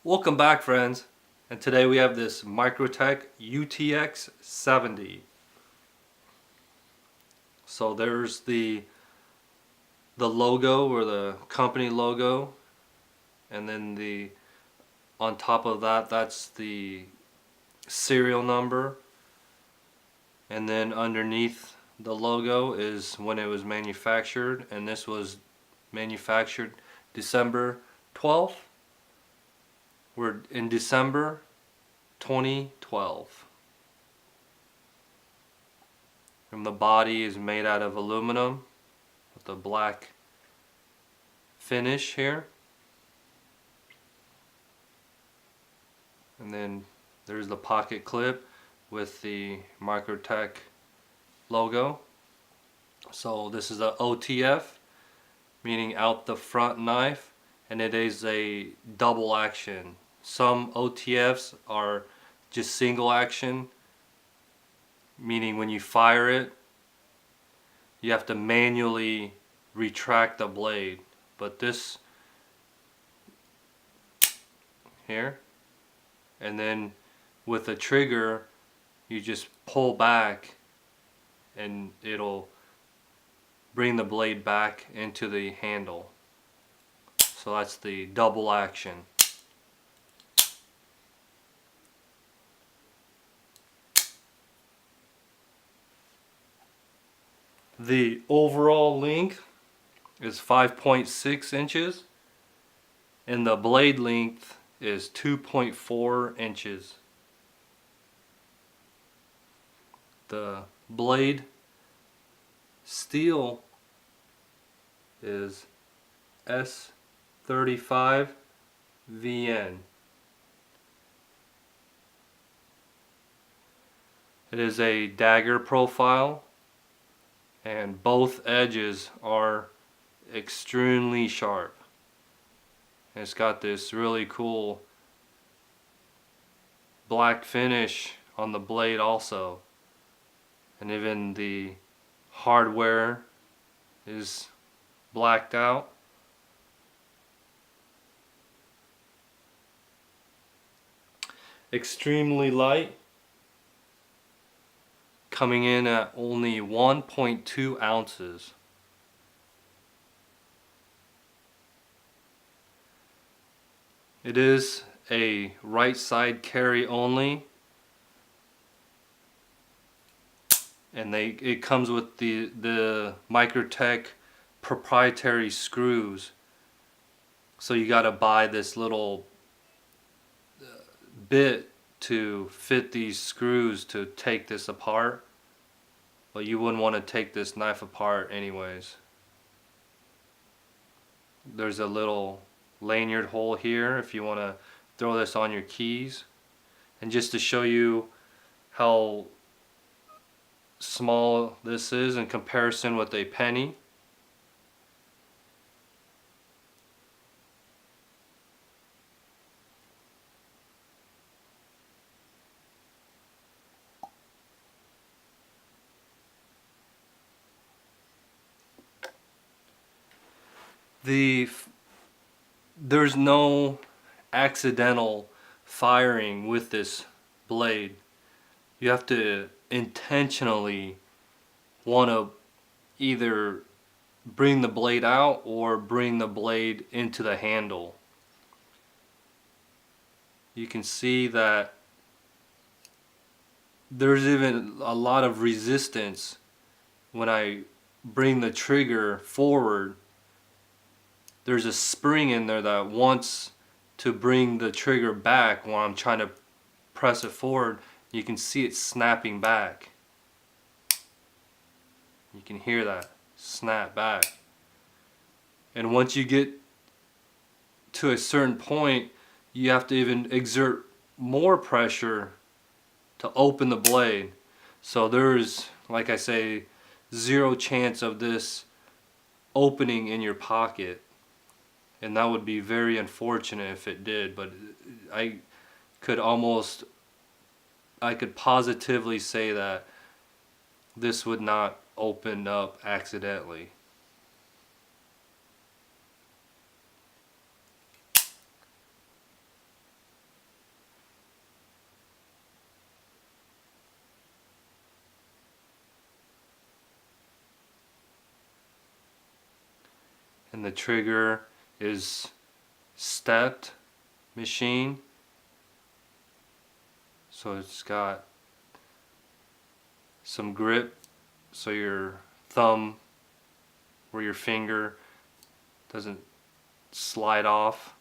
Welcome back, friends, and today we have this Microtech UTX 70. So there's the logo, or the company logo, and then on top of that, that's the serial number, and then underneath the logo is when it was manufactured, and this was manufactured December 12th. We're in December 2012. And the body is made out of aluminum with a black finish here. And then there's the pocket clip with the Microtech logo. So this is a OTF, meaning out the front knife, and it is a double action. Some OTFs are just single action, meaning when you fire it, you have to manually retract the blade. But this here, and then with the trigger, you just pull back and it'll bring the blade back into the handle. So that's the double action. The overall length is 5.6 inches and the blade length is 2.4 inches. The blade steel is S35 VN. It is a dagger profile, and both edges are extremely sharp. And it's got this really cool black finish on the blade also, and even the hardware is blacked out. Extremely light, coming in at only 1.2 ounces. It is a right side carry only, and it comes with the Microtech proprietary screws. So you got to buy this little bit to fit these screws to take this apart, but you wouldn't want to take this knife apart anyways. There's a little lanyard hole here if you want to throw this on your keys. And just to show you how small this is in comparison with a penny, there's no accidental firing with this blade. You have to intentionally want to either bring the blade out or bring the blade into the handle. You can see that there's even a lot of resistance when I bring the trigger forward. There's a spring in there that wants to bring the trigger back while I'm trying to press it forward. You can see it snapping back. You can hear that snap back. And once you get to a certain point, you have to even exert more pressure to open the blade. So there's, like I say, zero chance of this opening in your pocket. And that would be very unfortunate if it did, but I could positively say that this would not open up accidentally. and the trigger is stepped machine, so it's got some grip so your thumb or your finger doesn't slide off.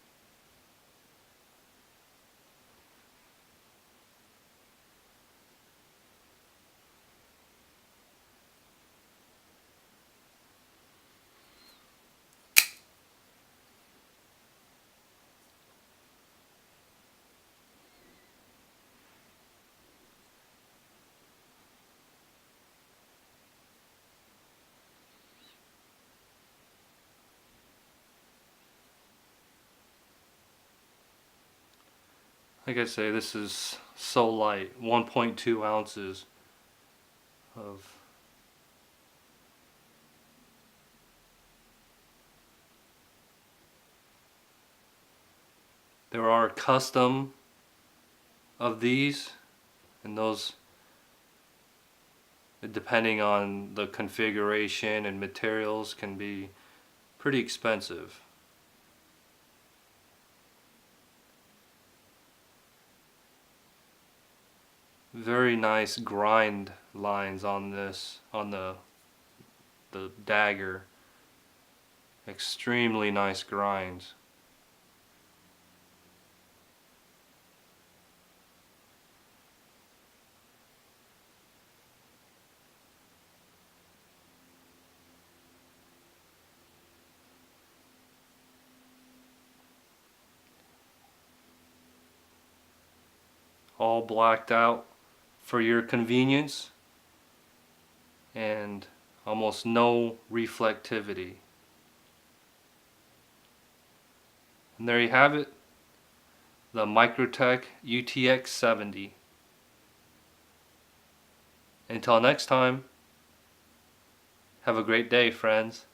Like I say, this is so light, 1.2 ounces of there are custom of these, and those, depending on the configuration and materials, can be pretty expensive. Very nice grind lines on this, on the dagger. Extremely nice grinds. All blacked out for your convenience, and almost no reflectivity. And there you have it, the Microtech UTX 70. Until next time, have a great day, friends.